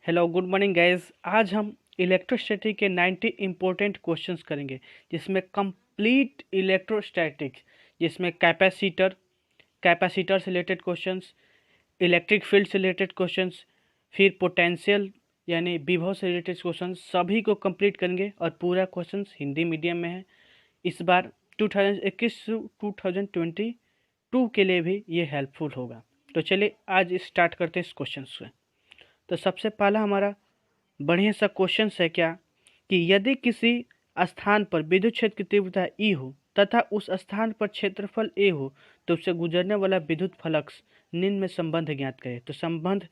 Hello good morning guys. आज हम electrostatic के 90 इम्पोर्टेंट क्वेश्चंस करेंगे, जिसमें कंप्लीट इलेक्ट्रोस्टैटिक, जिसमें कैपेसिटर से रिलेटेड क्वेश्चंस, इलेक्ट्रिक फील्ड से रिलेटेड क्वेश्चंस, फिर पोटेंशियल यानी विभव से रिलेटेड क्वेश्चंस, सभी को कंप्लीट करेंगे। और पूरा क्वेश्चंस हिंदी मीडियम में है। इस बार 2021 से 2022 के लिए भी ये हेल्पफुल होगा। तो चलिए आज स्टार्ट करते हैं इस क्वेश्चन से। तो सबसे पहला हमारा बढ़िया सा क्वेश्चन है क्या कि यदि किसी स्थान पर विद्युत क्षेत्र की तीव्रता ई हो तथा उस स्थान पर क्षेत्रफल ए हो तो उससे गुजरने वाला विद्युत फ्लक्स निम्न में संबंध ज्ञात करें। तो संबंध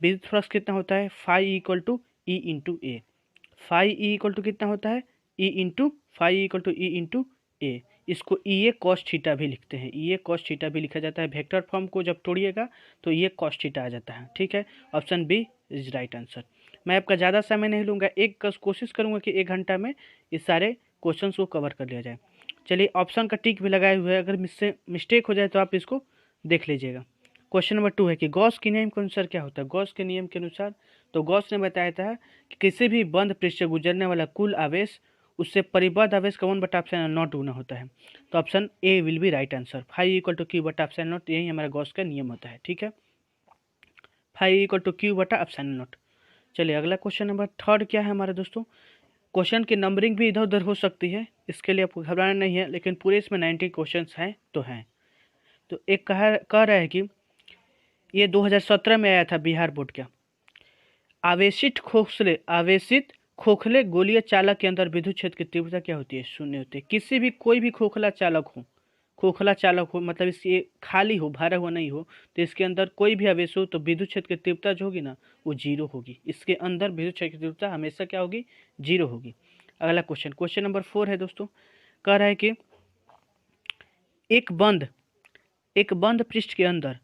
विद्युत फ्लक्स कितना होता है, phi equal to E into A. Phi E equal to कितना होता है, E into phi equal to E into A. इसको ई ए कॉस थीटा भी लिखते हैं, ई ए कॉस थीटा भी लिखा जाता है। वेक्टर फॉर्म को जब तोड़िएगा तो ये कॉस थीटा आ जाता है। ठीक है, option B is right answer. मैं आपका ज़्यादा समय नहीं लूँगा, कोशिश करूँगा कि 1 घंटा में इस सारे क्वेश्चन को कवर कर लिया जाए। चलिए ऑप्शन का टिक भी लगाए हुए है, अगर मुझसे मिस्टेक हो जाए तो आप इसको देख लीजिएगा। क्वेश्चन नंबर 2 है कि गॉस के नियम के अनुसार क्या होता है। गॉस के नियम के अनुसार तो गॉस ने बताया था कि किसी भी बंद पृष्ठ से गुजरने वाला कुल आवेश उससे परिबद्ध आवेश का 1/ε0 गुना होता है। तो option A will be right answer. Phi equal to Q बटा ε0, यही हमारा गॉस का नियम होता है। ठीक है, फाई इक्वल टू क्यू बटा ε0। चलिए अगला क्वेश्चन नंबर 3 क्या है हमारे दोस्तों। क्वेश्चन की नंबरिंग भी इधर उधर हो सकती है, इसके लिए आपको घबराना नहीं है, लेकिन पूरे इसमें 90 क्वेश्चन हैं तो हैं। तो एक कह रहा है कि ये 2017 में आया था बिहार बोर्ड का। आवेशित खोखले गोलीय चालक के अंदर विद्युत क्षेत्र की तीव्रता क्या होती है, 0 होती है। किसी भी कोई भी खोखला चालक हो मतलब इसके खाली हो, भरा हुआ नहीं हो, तो इसके अंदर कोई भी आवेश हो तो विद्युत क्षेत्र की तीव्रता जो होगी ना वो 0 होगी। इसके अंदर विद्युत क्षेत्र की तीव्रता हमेशा क्या होगी, 0 होगी। अगला क्वेश्चन नंबर 4 है दोस्तों। कह रहा है कि एक बंद पृष्ठ के अंदर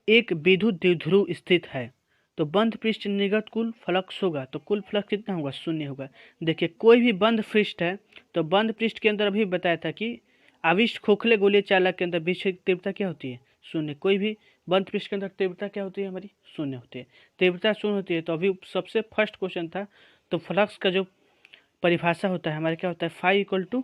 एक विद्युत द्विध्रुव स्थित है, तो बंद पृष्ठ निर्गत कुल फ्लक्स होगा, तो कुल फ्लक्स कितना होगा, 0 होगा। देखिए कोई भी बंद पृष्ठ है तो बंद पृष्ठ के अंदर अभी बताया था कि आविष्ट खोखले गोलीय चालक के अंदर विद्युत क्षेत्र की तीव्रता क्या होती है, 0। कोई भी बंद पृष्ठ के अंदर तीव्रता क्या होती है, हमारी 0 होती है। तीव्रता 0 होती है, तो अभी सबसे फर्स्ट क्वेश्चन था, तो फ्लक्स का जो परिभाषा होता है हमारे क्या होता है, phi equal to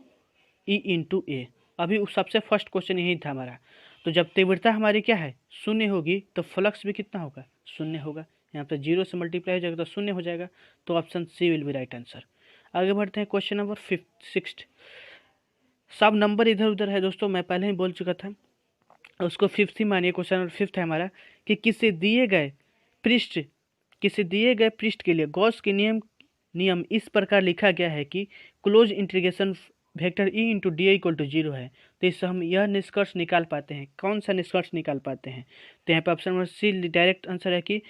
E into A. अभी सबसे फर्स्ट क्वेश्चन यही था हमारा। तो जब तीव्रता हमारी क्या है, 0 होगी, तो फ्लक्स भी कितना होगा, 0 होगा। यहाँ पे 0 से मल्टीप्लाई हो जाएगा तो 0 हो जाएगा। तो option C will be right answer. आगे बढ़ते हैं क्वेश्चन नंबर 6। सब नंबर इधर उधर है दोस्तों, मैं पहले ही बोल चुका था, उसको 5th ही मानिए। क्वेश्चन नंबर 5 है हमारा कि किसी दिए गए पृष्ठ के लिए गॉस के नियम इस प्रकार लिखा गया है कि close integration vector E into D equal to 0 है। तो इससे हम यह निष्कर्ष निकाल पाते हैं, कौन सा निष्कर्ष निकाल पाते हैं, तो यहाँ पे option number C direct answer है कि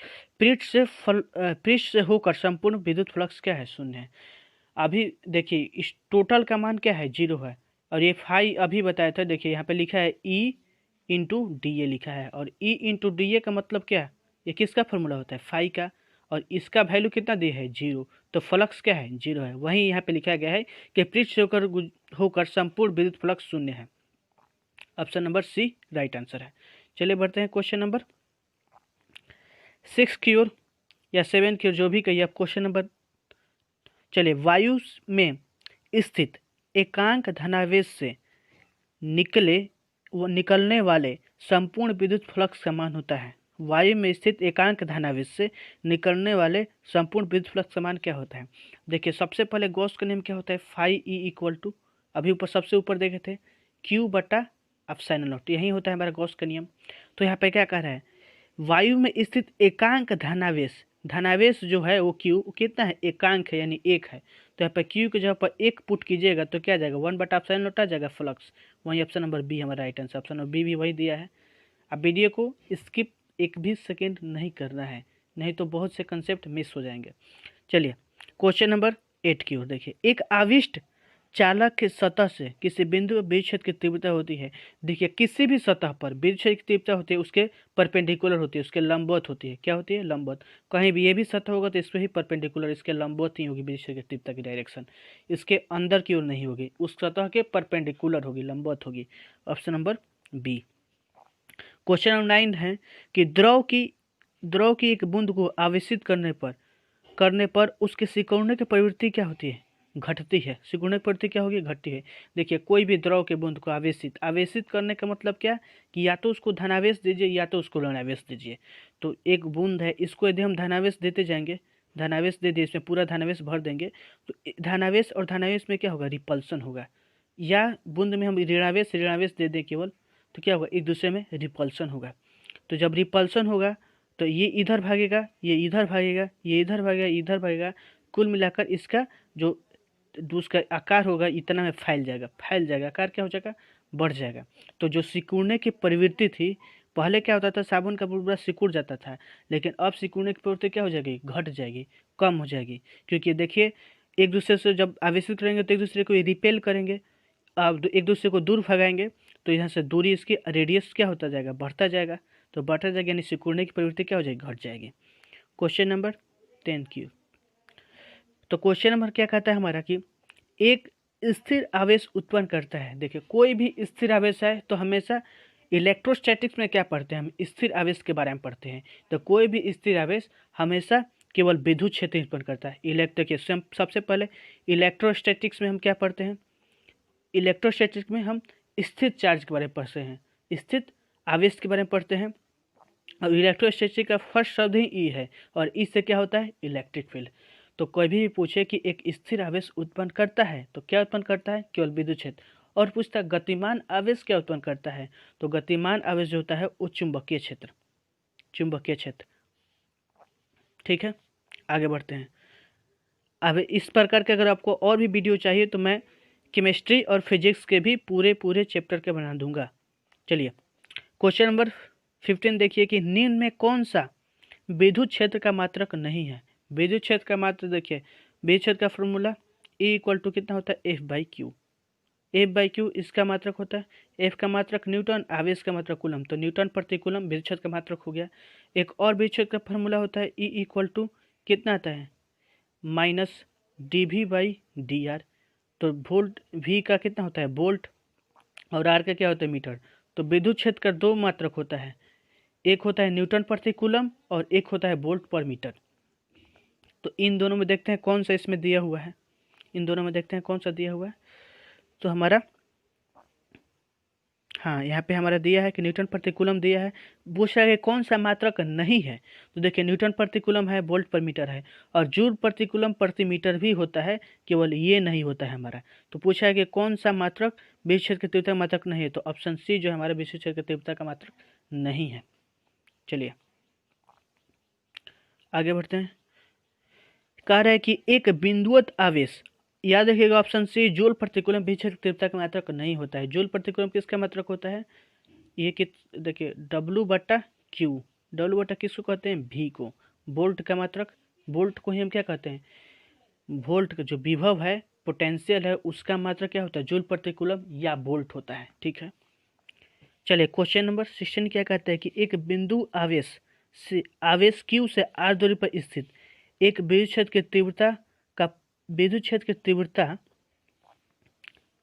पृष्ठ से होकर संपूर्ण विद्युत फ्लक्स क्या है, 0 है। अभी देखिए इस टोटल का मान क्या है, 0 है। और ये फाई अभी बताया था, देखिए यहाँ पे लिखा है ई इंटू डी ए लिखा है, और ई इंटू डी ए का मतलब क्या है, ये किसका फॉर्मूला होता है, फाई का। और इसका वैल्यू कितना दिया है, 0, तो फ्लक्स क्या है, 0 है। वहीं यहाँ पे लिखा गया है कि पृष्ठ से होकर संपूर्ण विद्युत फ्लक्स 0 है। Option number C right answer है। चलिए बढ़ते हैं क्वेश्चन नंबर 6 की ओर या 7 की ओर, जो भी कहिए आप। क्वेश्चन नंबर, चलिए, वायु में स्थित एकांक धनावेश से निकलने वाले संपूर्ण विद्युत फ्लक्स का मान होता है। वायु में स्थित एकांक धनावेश से निकलने वाले संपूर्ण विद्युत फ्लक्स का मान क्या होता है। देखिए सबसे पहले गॉस का नियम क्या होता है, फाई ई इक्वल टू, अभी ऊपर सबसे ऊपर देखे थे, क्यू बटा ε0, यही होता है हमारा गॉस का नियम। तो यहाँ पे क्या कह रहा है, वायु में स्थित एकांक धनावेश जो है वो क्यू कितना है, एकांक है यानी 1 है। तो यहाँ पर क्यू की जगह पर 1 पुट कीजिएगा तो क्या आ जाएगा, 1/ε0 आ जाएगा फ्लक्स। वहीं ऑप्शन नंबर बी हमारा right answer, option number B भी वही दिया है। अब वीडियो को स्किप एक भी सेकेंड नहीं करना है, नहीं तो बहुत से कंसेप्ट मिस हो जाएंगे। चलिए क्वेश्चन नंबर 8 की ओर देखिए। एक आविष्ट चालक के सतह से किसी बिंदु पर विद्युत क्षेत्र की तीव्रता होती है। देखिए किसी भी सतह पर विद्युत क्षेत्र की तीव्रता होती है, उसके परपेंडिकुलर होती है, उसके लंबवत होती है। क्या होती है, लंबवत। कहीं भी ये भी सतह होगा तो इस पर ही परपेंडिकुलर, इसके लंबवत ही होगी विद्युत क्षेत्र की तीव्रता की डायरेक्शन, इसके अंदर की ओर नहीं होगी, उस सतह के परपेंडिकुलर होगी, लंबवत होगी। Option number B. Question number 9 है कि द्रव की एक बूंद को आवेशित करने पर करने पर उसके सिकुड़ने की प्रवृत्ति क्या होती है, घटती है। सिकुड़ने की प्रवृत्ति क्या होगी, घटती है। देखिए कोई भी द्रव के बूंद को आवेशित आवेशित करने का मतलब क्या कि या तो उसको धनावेश दीजिए या तो उसको ऋणावेश दीजिए। तो एक बूंद है, इसको यदि हम धनावेश देते जाएंगे, धनावेश दे दिए, इसमें पूरा धनावेश भर देंगे, तो धनावेश और धनावेश में क्या होगा, रिपल्सन होगा। या बूंद में हम ऋणावेश ऋणावेश दे दें केवल, तो क्या होगा, एक दूसरे में रिपल्सन होगा। तो जब रिपल्सन होगा तो ये इधर भागेगा, ये इधर भागेगा, ये इधर भागेगा, इधर भागेगा, कुल मिलाकर इसका जो उसका आकार होगा इतना में फैल जाएगा, फैल जाएगा, आकार क्या हो जाएगा, बढ़ जाएगा। तो जो सिकुड़ने की प्रवृत्ति थी, पहले क्या होता था, साबुन का बुलबुला सिकुड़ जाता था, लेकिन अब सिकुड़ने की प्रवृत्ति क्या हो जाएगी, घट जाएगी, कम हो जाएगी। क्योंकि देखिए एक दूसरे से जब आवेशित करेंगे तो एक दूसरे को रिपेल करेंगे, अब एक दूसरे को दूर भगाएंगे, तो यहाँ से दूरी, इसकी रेडियस क्या होता जाएगा, बढ़ता जाएगा। तो बढ़ता जाएगा यानी सिकुड़ने की प्रवृत्ति क्या हो जाएगी, घट जाएगी। Question number 10 Q. तो क्वेश्चन नंबर क्या कहता है हमारा कि एक स्थिर आवेश उत्पन्न करता है। देखिए कोई भी स्थिर आवेश है तो हमेशा इलेक्ट्रोस्टैटिक्स में क्या पढ़ते हैं, हम स्थिर आवेश के बारे में पढ़ते हैं। तो कोई भी स्थिर आवेश हमेशा केवल विद्युत क्षेत्र उत्पन्न करता है। देखिए सबसे पहले इलेक्ट्रोस्टैटिक्स में हम क्या पढ़ते हैं, इलेक्ट्रोस्टैटिक्स में हम स्थिर चार्ज के बारे में पढ़ते हैं, स्थिर आवेश के बारे में पढ़ते हैं। और इलेक्ट्रोस्टैटिक का फर्स्ट शब्द ही ई है, और ई से क्या होता है, इलेक्ट्रिक फील्ड। तो कोई भी पूछे कि एक स्थिर आवेश उत्पन्न करता है तो क्या उत्पन्न करता है, केवल विद्युत क्षेत्र। और पूछता है गतिमान आवेश क्या उत्पन्न करता है, तो गतिमान आवेश जो होता है वो चुंबकीय क्षेत्र, चुंबकीय क्षेत्र। ठीक है, आगे बढ़ते हैं। अब इस प्रकार के अगर आपको और भी वीडियो चाहिए तो मैं केमिस्ट्री और फिजिक्स के भी पूरे चैप्टर के बना दूंगा। चलिए क्वेश्चन नंबर 15 देखिए कि निम्न में कौन सा विद्युत क्षेत्र का मात्रक नहीं है। विद्युत क्षेत्र का मात्रक देखिए, विद्युत क्षेत्र का फॉर्मूला E इक्वल टू कितना होता है, F/Q। F/Q इसका मात्रक होता है। F का मात्रक न्यूटन, आवेश का मात्रक कूलम, तो न्यूटन प्रति कूलम विद्युत क्षेत्र का मात्रक हो गया। एक और विद्युत क्षेत्र का फॉर्मूला होता है E इक्वल टू कितना आता है, -dV/dr। तो वोल्ट V का कितना होता है, वोल्ट, और R का क्या होता है, मीटर। तो विद्युत क्षेत्र का दो मात्रक होता है, एक होता है न्यूटन प्रति कूलम और एक होता है वोल्ट पर मीटर। तो इन दोनों में देखते हैं कौन सा इसमें दिया हुआ है, इन दोनों में देखते हैं कौन सा दिया हुआ है। तो हमारा हाँ यहाँ पे हमारा दिया है कि न्यूटन प्रति कूलम दिया है, पूछ रहा है कि कौन सा मात्रक नहीं है। तो देखिए न्यूटन प्रति कूलम है, वोल्ट पर मीटर है, और जूल प्रति कूलम प्रति मीटर भी होता है, केवल ये नहीं होता है हमारा। तो पूछा है कि कौन सा मात्रक विद्युत क्षेत्र की तीव्रता का मात्रक नहीं है, तो ऑप्शन सी जो है हमारा विद्युत क्षेत्र की तीव्रता का मात्रक नहीं है। चलिए आगे बढ़ते हैं। कह रहा है कि एक बिंदुवत आवेश, याद रखिएगा ऑप्शन सी जूल प्रति कूलम विद्युत क्षेत्र की तीव्रता का मात्रक नहीं होता है। जूल प्रति कूलम किसका मात्रक होता है, ये कि देखिए W/Q, W/ किसको कहते हैं, V को। वोल्ट का मात्रक, वोल्ट को ही हम क्या कहते हैं, वोल्ट का जो विभव है, पोटेंशियल है, उसका मात्रक क्या होता है, जूल प्रति कूलम या वोल्ट होता है। ठीक है, चलिए क्वेश्चन नंबर 16 क्या कहता है कि एक बिंदु आवेश से आवेश Q से R दूरी पर स्थित एक विद्युत क्षेत्र की तीव्रता का विद्युत क्षेत्र की तीव्रता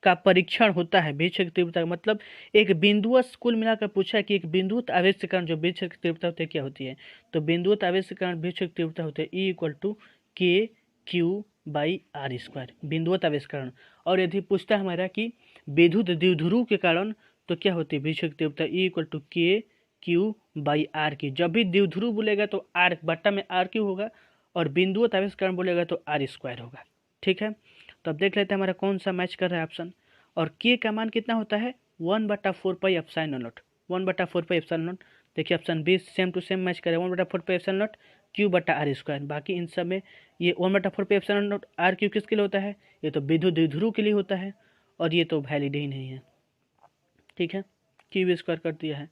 का परीक्षण होता है। विद्युत क्षेत्र की तीव्रता का मतलब एक बिंदुवत, कुल मिलाकर पूछा है कि एक बिंदुवत आवेश के कारण जो विद्युत क्षेत्र की तीव्रता होती है क्या होती है। तो बिंदुवत आवेश के कारण विद्युत क्षेत्र की तीव्रता होती है E इक्वल टू KQ/R², बिंदुवत आवेश के कारण। और यदि पूछता है हमारा कि विद्युत द्विध्रुव के कारण तो क्या होती है विद्युत क्षेत्र की तीव्रता E इक्वल टू KQ/R की। जब भी द्विध्रुव बोलेगा तो R बट्टा में RQ होगा, और बिंदुवत आवेश के कारण बोलेगा तो R² होगा। ठीक है, तो अब देख लेते हैं हमारा कौन सा मैच कर रहा है ऑप्शन। और के का मान कितना होता है, 1/4πε0, 1/4πε0। देखिए option B same to same match करे, 1/4πε0 Q/R²। बाकी इन सब में ये 1/4πε0 RQ किसके लिए होता है, ये तो विद्युत द्विध्रुव के लिए होता है, और ये तो वैलिड ही नहीं है। ठीक है, Q² कर दिया है,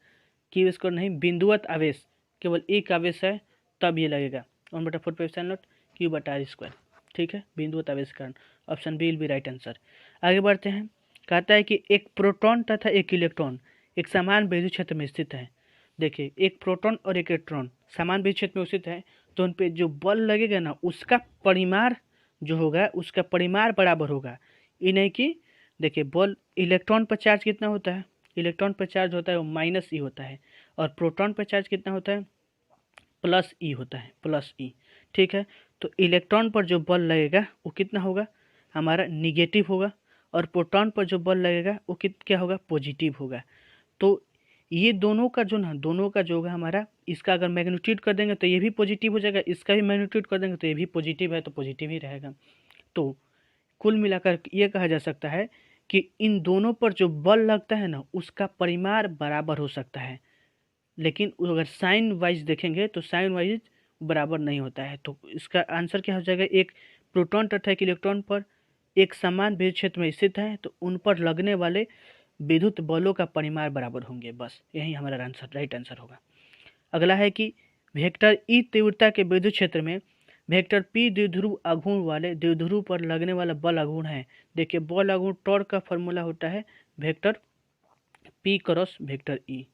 Q² नहीं, बिंदुवत आवेश केवल एक आवेश है तब ये लगेगा 1/4πε0 Q/R²। ठीक है, बिंदुवत आवेश के कारण option B will be right answer. आगे बढ़ते हैं। कहता है कि एक प्रोटॉन तथा एक इलेक्ट्रॉन एक समान विद्युत क्षेत्र में स्थित है। देखिए एक प्रोटॉन और एक इलेक्ट्रॉन समान विद्युत क्षेत्र में स्थित है, तो उन पे जो बल लगेगा ना उसका परिमाण जो होगा उसका परिमाण बराबर होगा। ये नहीं कि देखिए बल, इलेक्ट्रॉन पर चार्ज कितना होता है, इलेक्ट्रॉन पर चार्ज होता है वो -E होता है, और प्रोटॉन पर चार्ज कितना होता है, +E होता है, +E। ठीक है, तो इलेक्ट्रॉन पर जो बल लगेगा वो कितना होगा, हमारा निगेटिव होगा, और प्रोटॉन पर जो बल लगेगा वो क्या होगा, पॉजिटिव होगा। तो ये दोनों का जो ना, दोनों का जो होगा हमारा, इसका अगर मैग्नीट्यूड कर देंगे तो ये भी पॉजिटिव हो जाएगा, इसका भी मैग्नीट्यूड कर देंगे तो ये भी पॉजिटिव है, तो पॉजिटिव ही रहेगा। तो कुल मिलाकर ये कहा जा सकता है कि इन दोनों पर जो बल लगता है ना, उसका परिमाण बराबर हो सकता है, लेकिन अगर साइन वाइज देखेंगे तो साइन वाइज बराबर नहीं होता है। तो इसका आंसर क्या हो जाएगा, एक प्रोटॉन तथा एक इलेक्ट्रॉन पर एक समान विद्युत क्षेत्र में स्थित है तो उन पर लगने वाले विद्युत बलों का परिमाण बराबर होंगे। बस यही हमारा आंसर, राइट आंसर होगा। अगला है कि वेक्टर ई तीव्रता के विद्युत क्षेत्र में वेक्टर पी द्विध्रुव आघूर्ण वाले द्विध्रुव पर लगने वाला बल आघूर्ण है। देखिए, बल आघूर्ण टॉर्क का फॉर्मूला होता है वेक्टर पी क्रॉस वेक्टर ई,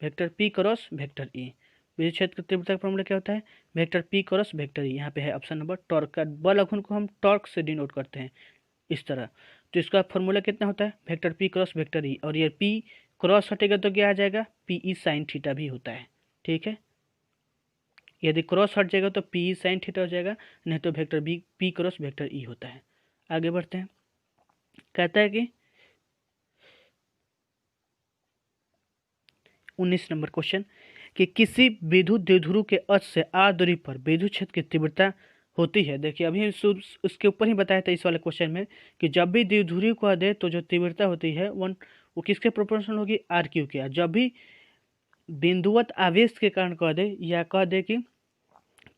वेक्टर पी क्रॉस वेक्टर ई। विद्युत क्षेत्र की तीव्रता का फॉर्मूला क्या होता है, वेक्टर पी क्रॉस वेक्टर ई। यहाँ पे है ऑप्शन नंबर, टॉर्क का बल आघूर्ण को हम टॉर्क से डिनोट करते हैं इस तरह। तो इसका फॉर्मूला कितना होता है, वेक्टर पी क्रॉस वेक्टर ई, और ये पी क्रॉस हटेगा तो क्या आ जाएगा, पी ई साइन थीटा भी होता है। ठीक है, यदि क्रॉस हट जाएगा तो पी ई साइन थीटा हो जाएगा, नहीं तो vector B P cross vector E होता है। आगे बढ़ते हैं, कहता है कि 19 नंबर क्वेश्चन कि किसी विद्युत द्विध्रुव के अक्ष से आर दूरी पर विद्युत क्षेत्र की तीव्रता होती है। देखिए, अभी उसके ऊपर ही बताया था इस वाले क्वेश्चन में कि जब भी द्विध्रुव को दे तो जो तीव्रता होती है वो किसके प्रोपोर्शनल होगी, आर क्यू के। जब भी बिंदुवत आवेश के कारण कह दे, या कह दे कि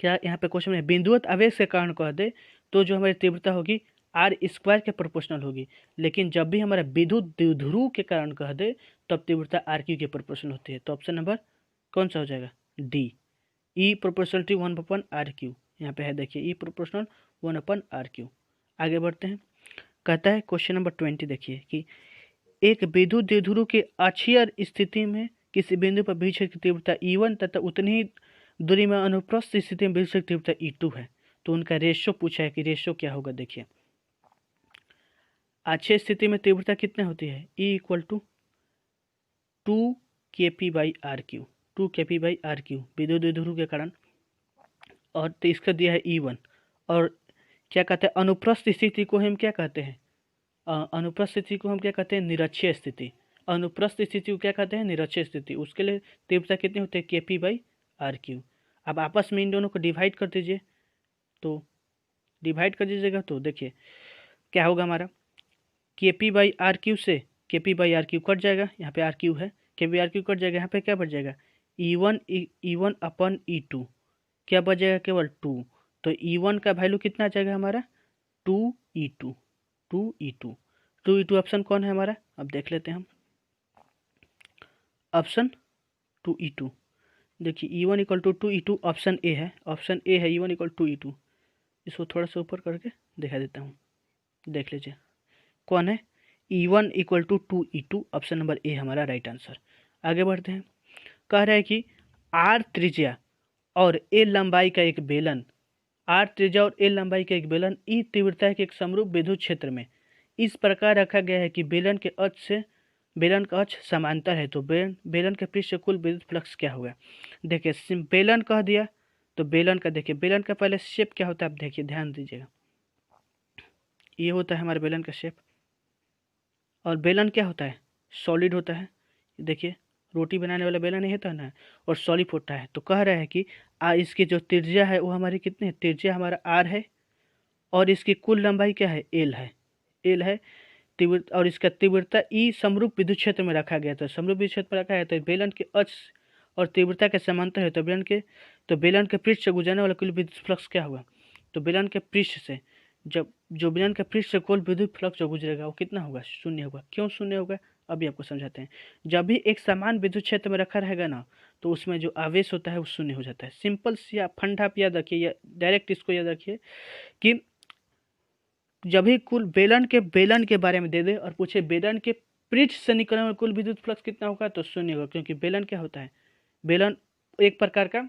क्या यहाँ पे क्वेश्चन में बिंदुवत आवेश के कारण कह दे तो जो हमारी तीव्रता होगी आर स्क्वायर के प्रोपोर्शनल होगी। लेकिन जब भी हमारा विद्युत द्विध्रुव के कारण कह दे तब तीव्रता आर क्यू के प्रोपोर्शनल होती है। तो ऑप्शन नंबर कौन सा हो जाएगा, D, E proportional to 1/r Q. यहाँ पे है, देखिए, ई प्रोपोर्शनल 1/r क्यू। आगे बढ़ते हैं, कहता है क्वेश्चन नंबर 20, देखिए कि एक विद्युत द्विध्रुव के अक्षीय स्थिति में किसी बिंदु पर विद्युत क्षेत्र की तीव्रता E1 तथा उतनी ही दूरी में अनुप्रस्थ स्थिति में विद्युत क्षेत्र की तीव्रता E2 है। तो उनका रेशियो पूछा है कि रेशियो क्या होगा। देखिए, अक्षीय स्थिति में तीव्रता कितनी होती है, E equal to 2kp/r Q, 2kp/r Q विद्युत द्विध्रुव के कारण, और तो इसका दिया है E1। और क्या कहते हैं, अनुप्रस्थ स्थिति को हम क्या कहते हैं, अनुप्रस्थ स्थिति को हम क्या कहते हैं, निरक्षीय स्थिति। अनुप्रस्थ स्थिति को क्या कहते हैं, निरक्षीय स्थिति। उसके लिए तीव्रता कितनी होती है, kp/r क्यू। अब आपस में इन दोनों को डिवाइड कर दीजिए, तो डिवाइड कर दीजिएगा तो देखिए क्या होगा हमारा, kp/r क्यू से kp/r क्यू कट जाएगा, यहाँ पे आर क्यू है, kp/r क्यू कट जाएगा, यहाँ पे क्या बच जाएगा, E1/E2 क्या बच जाएगा, केवल 2। तो E1 का वैल्यू कितना आ जाएगा हमारा, 2E2, 2E2, 2E2 ऑप्शन कौन है हमारा, अब देख लेते हैं हम, ऑप्शन 2E2। देखिए, E1 equal to 2E2 option A है, ऑप्शन ए है, E1 इक्वल 2E2। इसको थोड़ा सा ऊपर करके दिखा देता हूँ, देख लीजिए कौन है, E1 equal to 2E2, option number A हमारा राइट आंसर। आगे बढ़ते हैं, कह रहा है कि आर त्रिज्या और ए लंबाई का एक बेलन, आर त्रिज्या और ए लंबाई का एक बेलन ई तीव्रता के एक समरूप विद्युत क्षेत्र में इस प्रकार रखा गया है कि बेलन के अक्ष से बेलन का अक्ष समांतर है। तो बेलन के पृष्ठ से कुल विद्युत फ्लक्स क्या होगा। देखिए, बेलन कह दिया तो बेलन का, देखिए बेलन का पहले शेप क्या होता है, आप देखिए ध्यान दीजिएगा, ये होता है हमारे बेलन का शेप। और बेलन क्या होता है, सॉलिड होता है। देखिए, रोटी बनाने वाला बेलन नहीं होता ना, और सॉलिड होता है। तो कह रहा है कि इसकी जो त्रिज्या है वो हमारी कितनी है, त्रिज्या हमारा आर है, और इसकी कुल लंबाई क्या है, एल है, एल है तीव्रता, और इसका तीव्रता ई समरूप विद्युत क्षेत्र में रखा गया था, समरूप विद्युत क्षेत्र में रखा गया तो बेलन के अक्ष और तीव्रता के समांतर है। तो बेलन के पृष्ठ से गुजरने वाला कुल विद्युत फ्लक्स क्या होगा, तो बेलन के पृष्ठ से जो बेलन के पृष्ठ से कुल विद्युत फ्लक्स जो गुजरेगा वो कितना होगा, शून्य होगा। क्यों शून्य होगा, अभी आपको समझाते हैं। जब भी एक समान विद्युत क्षेत्र में रखा रहेगा ना, तो उसमें जो आवेश होता है वो शून्य हो जाता है। सिंपल सी फंडा आप याद रखिए, या डायरेक्ट इसको याद रखिए कि जब भी कुल बेलन के बारे में दे दे और पूछे बेलन के पृष्ठ से निकलने वाला कुल विद्युत फ्लक्स कितना होगा, तो शून्य होगा। क्योंकि बेलन क्या होता है, बेलन एक प्रकार का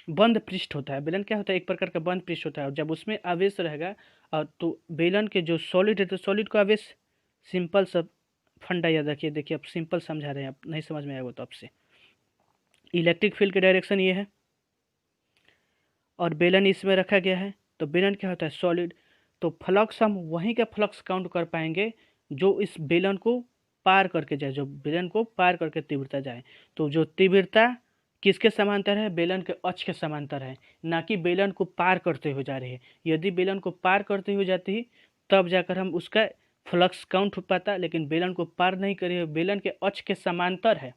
बंद पृष्ठ होता है। बेलन क्या होता है, एक प्रकार का बंद पृष्ठ होता है, और जब उसमें आवेश रहेगा और तो बेलन के जो सॉलिड है तो सॉलिड को आवेश, सिंपल सब फंडा याद रखिए। देखिए, अब सिंपल समझा रहे हैं, आप नहीं समझ में आएगा तो आपसे। इलेक्ट्रिक फील्ड की डायरेक्शन ये है, और बेलन इसमें रखा गया है, तो बेलन क्या होता है? सॉलिड। तो फ्लक्स हम वहीं का फ्लक्स काउंट कर पाएंगे जो इस बेलन को पार करके जाए, जो बेलन को पार करके तीव्रता जाए। तो जो तीव्रता किसके समांतर है? बेलन के अक्ष के समांतर है, ना कि बेलन को पार करते हुए जा रही है। यदि बेलन को पार करते हुए जाती तब जाकर हम उसका फ्लक्स काउंट हो पाता, लेकिन बेलन को पार नहीं करी है, बेलन के अक्ष के समांतर है,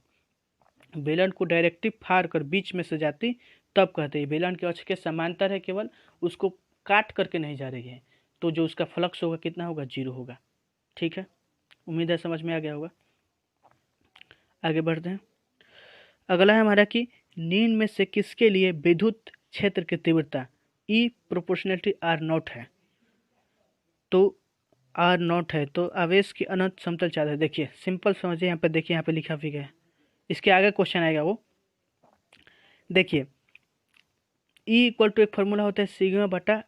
बेलन को डायरेक्टली फाड़ कर बीच में से जाती तब कहते हैं बेलन के अक्ष के समांतर है, केवल उसको काट करके नहीं जा रही है। तो जो उसका फ्लक्स होगा कितना होगा? 0 होगा। ठीक है, उम्मीद है समझ में आ गया होगा। आगे बढ़ते हैं। अगला है हमारा कि निम्न में से किसके लिए विद्युत क्षेत्र की तीव्रता ई प्रोपोर्शनलिटी आर नॉट है? तो आर नॉट है तो आवेश की अनंत समतल चादर। देखिए सिंपल समझिए, यहाँ पे देखिए, यहाँ पे लिखा भी गया है, इसके आगे क्वेश्चन आएगा वो। देखिए ई इक्वल टू एक फॉर्मूला होता है सिग्मा बटा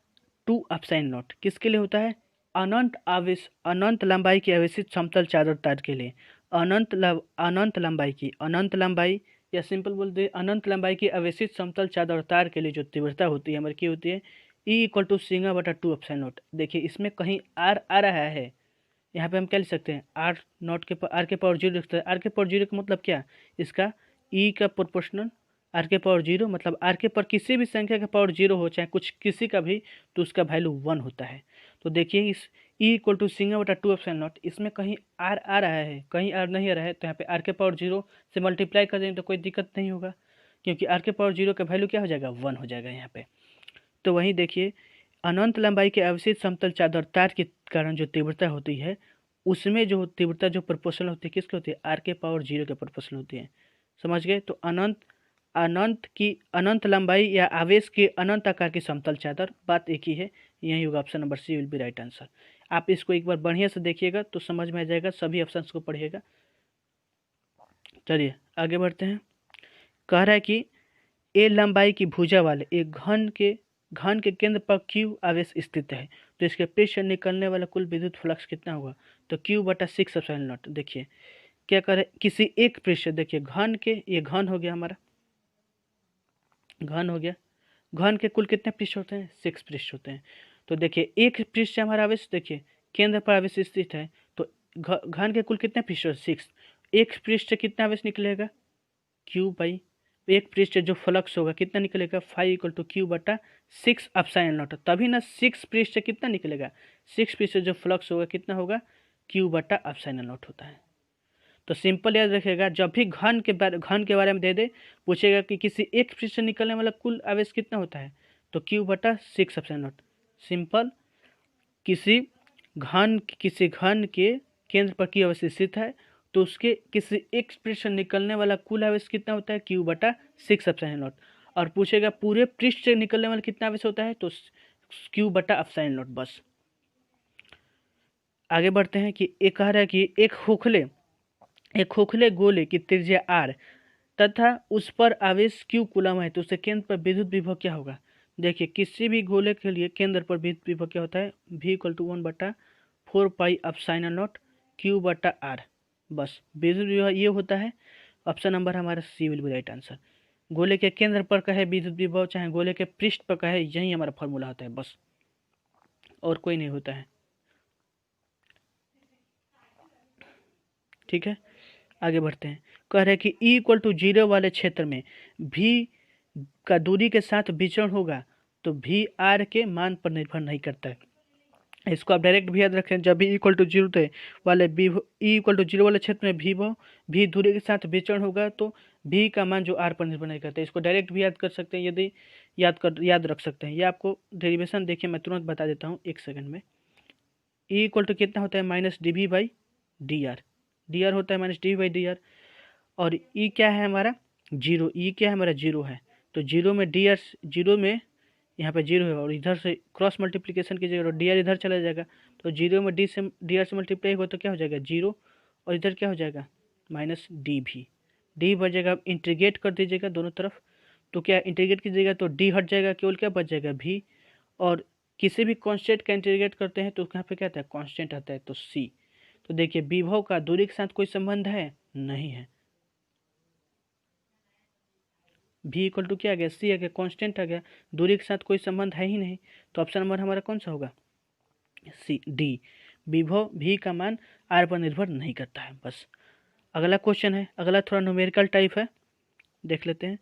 2 एप्सिलॉन नॉट। किसके लिए होता है? अनंत आवेश, अनंत लंबाई की आवेशित समतल चादर तार के लिए। अनंत लंबाई की, अनंत लंबाई या सिंपल बोल दे अनंत लंबाई की आवेशित समतल चादर तार के लिए जो तीव्रता होती है हमारी क्या होती है? ई इक्वल टू सिग्मा बटा 2 एप्सिलॉन नॉट। देखिए इसमें कहीं आर आ रहा है, यहाँ पे हम क्या लिख सकते हैं? आर नॉट के आर के पावर 0 लिख सकते हैं। आर के पावर 0 का मतलब क्या? इसका ई का प्रोपोर्शनल आर के पावर 0, मतलब आर के पर किसी भी संख्या का पावर 0 हो, चाहे कुछ किसी का भी, तो उसका वैल्यू 1 होता है। तो देखिए इस ई इक्वल टू सिग्मा बटा 2 एप्सिलॉन नॉट, इसमें कहीं आर आ रहा है, कहीं आर नहीं आ रहा है, तो यहाँ पे आर के पावर 0 से मल्टीप्लाई कर देंगे तो कोई दिक्कत नहीं होगा, क्योंकि आर के पावर 0 का वैल्यू क्या हो जाएगा? 1 हो जाएगा यहाँ पे। तो वहीं देखिए अनंत लंबाई के अवशिष्ट समतल चादर तार के कारण जो तीव्रता होती है, उसमें जो तीव्रता जो प्रोपोर्शनल होती है किसकी होती है? आर के पावर 0 के प्रोपोर्शनल होती है। समझ गए? तो अनंत अनंत लंबाई या आवेश के अनंत आकार की समतल चादर, बात एक ही है। यही होगा, option number C will be right answer. आप इसको एक बार बढ़िया से देखिएगा तो समझ में आ जाएगा, सभी ऑप्शन को पढ़िएगा। चलिए आगे बढ़ते हैं। कह रहा है कि ए लंबाई की भुजा वाले एक घन के केंद्र पर क्यू आवेश स्थित है, तो इसके पृष्ठ से निकलने वाला कुल विद्युत फ्लक्स कितना होगा? तो क्यू बटा 6 एप्सिलॉन नॉट। देखिए क्या करे, किसी एक पृष्ठ से, देखिए घन के, ये घन हो गया हमारा, घन हो गया, घन के कुल कितने पृष्ठ होते हैं? 6 पृष्ठ होते हैं। तो देखिए एक पृष्ठ से हमारा आवेश, देखिए केंद्र पर आवेश स्थित है, तो घन के कुल कितने पृष्ठ होते हैं? 6। एक पृष्ठ से कितना आवेश निकलेगा? क्यू बाई, एक पृष्ठ जो फ्लक्स होगा कितना निकलेगा? 5 इक्वल टू क्यू बटा 6 एप्सिलॉन नॉट। तभी ना 6 पृष्ठ से कितना निकलेगा? 6 पृष्ठ से जो फ्लक्स होगा कितना होगा? क्यू बटा एप्सिलॉन नॉट होता है। तो सिंपल याद रखिएगा, जब भी घन के बारे में दे दे, पूछेगा कि किसी एक पृष्ठ से निकलने वाला कुल आवेश कितना होता है, तो क्यू बटा 6 एप्सिलॉन नॉट। सिंपल, किसी घन के केंद्र पर क्यू आवेश स्थित है, तो उसके किसी एक पृष्ठ से निकलने वाला कुल आवेश कितना होता है? क्यू बटा 6 एप्सिलॉन नॉट। और पूछेगा पूरे पृष्ठ से निकलने वाला कितना आवेश होता है, तो क्यू बटा एप्सिलॉन नॉट बस। आगे बढ़ते हैं कि एक कह रहा है कि एक खोखले गोले की त्रिज्या r तथा उस पर आवेश q कूलम है, तो उसके केंद्र पर विद्युत विभव क्या होगा? देखिए किसी भी गोले के लिए केंद्र पर विद्युत विभव क्या होता है? v इक्वल टू 1 बटा 4 पाई एप्सिलॉन नॉट q बटा r। बस विद्युत विभव ये होता है। ऑप्शन नंबर हमारा सी विल बी राइट आंसर। गोले के केंद्र पर का है विद्युत विभव, चाहे गोले के पृष्ठ पर का है, यही हमारा फॉर्मूला होता है बस, और कोई नहीं होता है। ठीक है, आगे बढ़ते हैं। कह रहे हैं कि ई इक्वल टू 0 वाले क्षेत्र में भी का दूरी के साथ विचरण होगा, तो भी आर के मान पर निर्भर नहीं करता है। इसको आप डायरेक्ट भी याद रखें, जब भी इक्वल टू 0 थे वाले ई इक्वल टू 0 वाले क्षेत्र में भी दूरी के साथ विचरण होगा, तो भी का मान जो आर पर निर्भर नहीं करता है। इसको डायरेक्ट भी याद कर सकते हैं, यदि याद रख सकते हैं। ये आपको डेरिवेशन देखिए मैं तुरंत बता देता हूँ 1 सेकंड में। ई इक्वल टू कितना होता है? Minus D V by D R. D R होता है minus D V by D R. और ई क्या है हमारा? 0। ई क्या है हमारा? 0 है। तो 0 में डी आर, 0 में यहाँ पे 0 है, और इधर से क्रॉस मल्टीप्लिकेशन कीजिएगा और डी आर इधर चला जाएगा, तो 0 में डी आर से मल्टीप्लाई होगा तो क्या हो जाएगा? 0, और इधर क्या हो जाएगा? माइनस डी भी। डी बचेगा, आप इंटीग्रेट कर दीजिएगा दोनों तरफ, तो क्या इंटीग्रेट कीजिएगा तो डी हट जाएगा, केवल क्या बच जाएगा? भी। और किसी भी कॉन्स्टेंट का इंटीग्रेट करते हैं तो यहाँ पे क्या आता है? कॉन्स्टेंट आता है, तो सी। तो देखिए विभव का दूरी के साथ कोई संबंध है? नहीं है। भी इक्वल टू क्या आ गया, सी आ गया, कांस्टेंट आ गया, दूरी के साथ कोई संबंध है ही नहीं, तो ऑप्शन नंबर हमारा कौन सा होगा, सी डी। विभव भी का मान आर पर निर्भर नहीं करता है। बस अगला क्वेश्चन है, अगला थोड़ा न्यूमेरिकल टाइप है, देख लेते हैं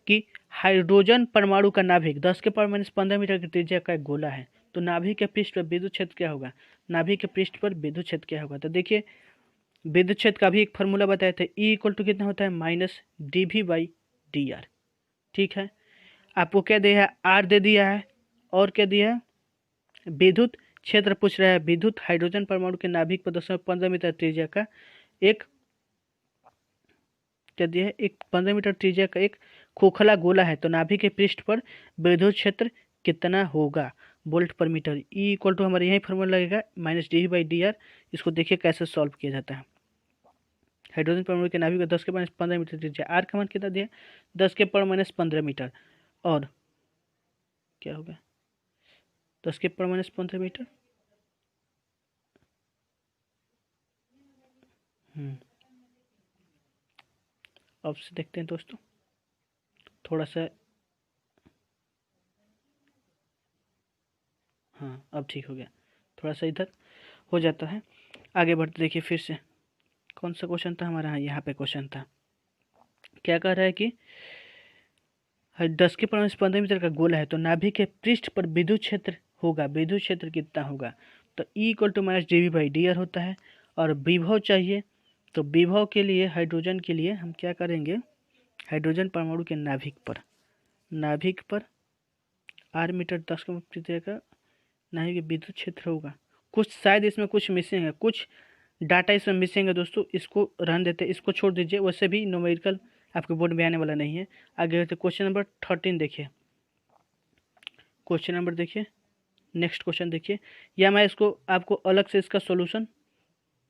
कि हाइड्रोजन परमाणु का नाभिक 10 के पावर माइनस 15 मीटर की त्रिज्या का एक गोला है, तो नाभिक के पृष्ठ पर विद्युत क्षेत्र क्या होगा, नाभिक के पृष्ठ पर विद्युत क्षेत्र क्या होगा। तो देखिए विद्युत क्षेत्र का भी एक फार्मूला बताए थे, ई इक्वल टू कितना होता है, minus D V by D R. ठीक है, आपको क्या दिया है, आर दे दिया है, और क्या दिया है, विद्युत क्षेत्र पूछ रहा है। विद्युत हाइड्रोजन परमाणु के नाभिक पर 10.15 मीटर त्रिज्या का एक, क्या दिया है, एक 15 मीटर त्रिज्या का एक खोखला गोला है, तो नाभिक के पृष्ठ पर विद्युत क्षेत्र कितना होगा, वोल्ट पर मीटर। ई इक्वल टू हमारे यही फॉर्मूला लगेगा, minus D by D are. इसको देखिए कैसे सॉल्व किया जाता है। हाइड्रोजन परमाणु के नाभिक का 10 के पावर माइनस 15 मीटर त्रिज्या, आर का मान कितना दिया, 10 के पावर माइनस 15 मीटर, और क्या होगा, 10 के पावर माइनस 15 मीटर। अब से देखते हैं दोस्तों, थोड़ा सा, हाँ अब ठीक हो गया, थोड़ा सा इधर हो जाता है। आगे बढ़ते देखिए फिर से, कौन सा क्वेश्चन था हमारा, हाँ यहाँ पे क्वेश्चन था, क्या कह रहा है कि 10 के पावर माइनस 15 मीटर का गोला है, तो नाभिक के पृष्ठ पर विद्युत क्षेत्र होगा, विद्युत क्षेत्र कितना होगा, तो E equal to minus D V by D R होता है। और विभव चाहिए, तो विभव के लिए हाइड्रोजन के लिए हम क्या करेंगे, हाइड्रोजन परमाणु के नाभिक पर आर मीटर 10 का त्रिज्या का नाभिक के विद्युत क्षेत्र होगा। कुछ शायद इसमें कुछ मिसिंग है, कुछ डाटा इसमें मिसिंग है दोस्तों, इसको रहने देते, इसको छोड़ दीजिए, वैसे भी न्यूमेरिकल आपके बोर्ड में आने वाला नहीं है। आगे क्वेश्चन नंबर 13 देखिए, क्वेश्चन नंबर देखिए, नेक्स्ट क्वेश्चन देखिए, या मैं इसको आपको अलग से इसका सॉल्यूशन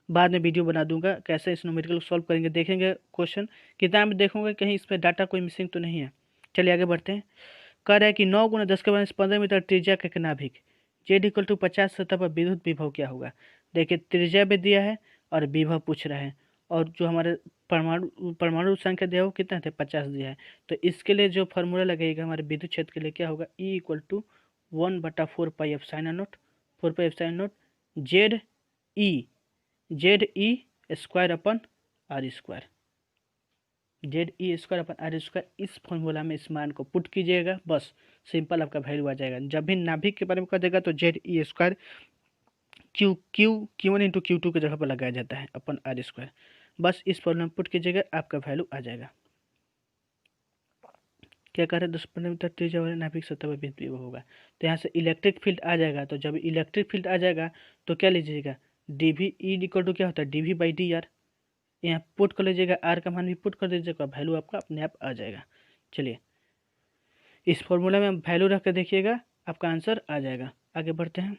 बाद में वीडियो बना दूंगा, कैसे इस न्यूमेरिकल सॉल्व करेंगे, देखेंगे क्वेश्चन, किताब में देखोगे कहीं इस पर डाटा कोई मिसिंग तो नहीं है। चलिए आगे बढ़ते हैं। कह रहा है कि 9 गुना 10 के पावर 15 मीटर त्रिज्या का नाभिक जेड इक्वल टू 50 सतह पर विद्युत विभव क्या होगा। देखिए त्रिज्या भी दिया है और विभव पूछ रहा है, और जो हमारे परमाणु संख्या दिया है वो कितना थे, 50 दिया है। तो इसके लिए जो फार्मूला लगेगा हमारे विद्युत क्षेत्र के लिए क्या होगा, E equal to 1/4 pi epsilon naught, 4 pi epsilon naught Z E square upon R square, Z E square upon R square. इस फॉर्मूला में इस मान को पुट कीजिएगा, बस सिंपल आपका वैल्यू आ जाएगा। जब भी नाभिक के बारे में कह देगा तो Z E square Q one into Q two की जगह पर लगाया जाता है अपन आर स्क्वायर, बस इस फॉर्मूला में पुट कीजिएगा, आपका वैल्यू आ जाएगा। क्या कह रहे हैं, 10-15 मीटर त्रिज्या वाले नाभिक सतह पर विद्युत विभव होगा, तो यहाँ से इलेक्ट्रिक फील्ड आ जाएगा। तो जब इलेक्ट्रिक फील्ड आ जाएगा तो क्या लीजिएगा, D V E equal to क्या होता है, D V by D R, यहाँ पुट कर लीजिएगा, आर का मान भी पुट कर दीजिएगा, वैल्यू आपका अपने आप आ जाएगा। चलिए इस फॉर्मूला में वैल्यू रख कर देखिएगा, आपका आंसर आ जाएगा। आगे बढ़ते हैं।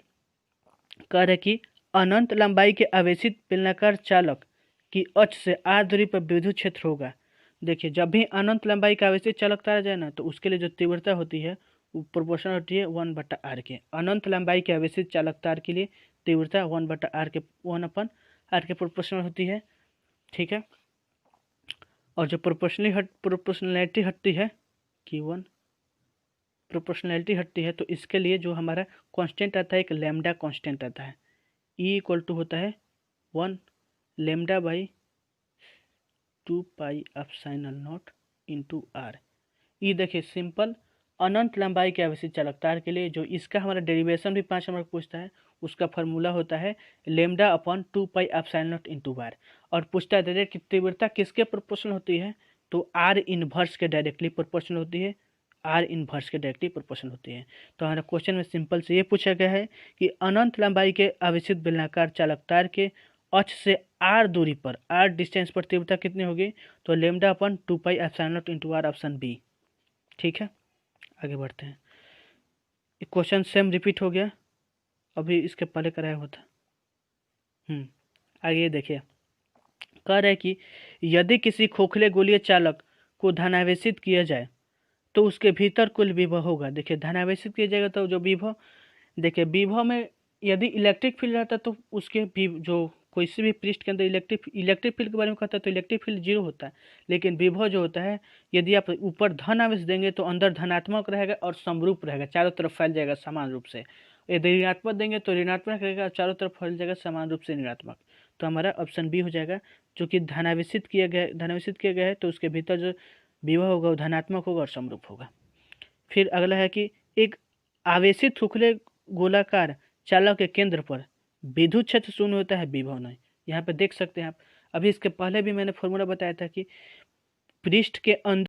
कह रहे कि अनंत लंबाई के आवेशित बेलनाकार चालक की अक्ष से आर दूरी पर विद्युत क्षेत्र होगा। देखिए जब भी अनंत लंबाई का आवेशित चालक तारा जाए ना, तो उसके लिए जो तीव्रता होती है वो प्रोपोर्शनल होती है 1/r के। अनंत लंबाई के आवेशित चालक तार के लिए तीव्रता 1/r के 1/r के प्रोपोर्शनल होती है। ठीक है, और जो प्रोपोर्शनैलिटी हटती है कि 1 प्रोपोर्शनैलिटी हटती है, तो इसके लिए जो हमारा कांस्टेंट आता है, एक लैम्डा कांस्टेंट आता है, ई इक्वल टू होता है 1 lambda by 2 pi epsilon naught into R. E देखिए सिंपल अनंत लंबाई के आवेशित चालक तार के लिए, जो इसका हमारा डेरिवेशन भी 5 नंबर पूछता है, उसका फार्मूला होता है lambda upon 2 pi epsilon naught into R. और पूछता है कि तीव्रता किसके प्रोपोर्शनल होती है, तो आर इनवर्स के डायरेक्टली प्रोपोर्शनल होती है, आर इनवर्स के डायरेक्टली प्रोपोर्शनल होती है। तो हमारा क्वेश्चन में सिंपल से ये पूछा गया है कि अनंत लंबाई के आवेशित बेलनाकार चालक तार के अक्ष से आर दूरी पर, आर डिस्टेंस पर तीव्रता कितनी होगी, तो lambda upon 2 pi epsilon naught into R, option B. ठीक है, आगे बढ़ते हैं। क्वेश्चन सेम रिपीट हो गया, अभी इसके पहले कराया हुआ था। आगे देखिए, कह रहे कि यदि किसी खोखले गोलीय चालक को धनावेशित किया जाए तो उसके भीतर कुल विभव होगा। देखिए धनावेशित किया जाएगा तो जो विभव, देखिए विभव में यदि इलेक्ट्रिक फील्ड रहता तो उसके भी जो कोई से भी पृष्ठ के अंदर इलेक्ट्रिक फील्ड के बारे में कहता है तो इलेक्ट्रिक फील्ड जीरो होता है, लेकिन विभव जो होता है यदि आप ऊपर धन आवेश देंगे तो अंदर धनात्मक रहेगा और समरूप रहेगा, चारों तरफ फैल जाएगा समान रूप से। यदि ऋणात्मक देंगे तो ऋणात्मक रहेगा और चारों तरफ फैल जाएगा समान रूप से ऋणात्मक। तो हमारा ऑप्शन बी हो जाएगा, जो कि धनावेशित किया गया है तो उसके भीतर जो विभव होगा वो धनात्मक होगा और समरूप होगा। फिर अगला है कि एक आवेशित खुले गोलाकार चालक के केंद्र पर विद्युत क्षेत्र शून्य होता है, विभव नहीं। यहाँ पे देख सकते हैं आप, अभी इसके पहले भी मैंने फॉर्मूला बताया था कि पृष्ठ के अंदर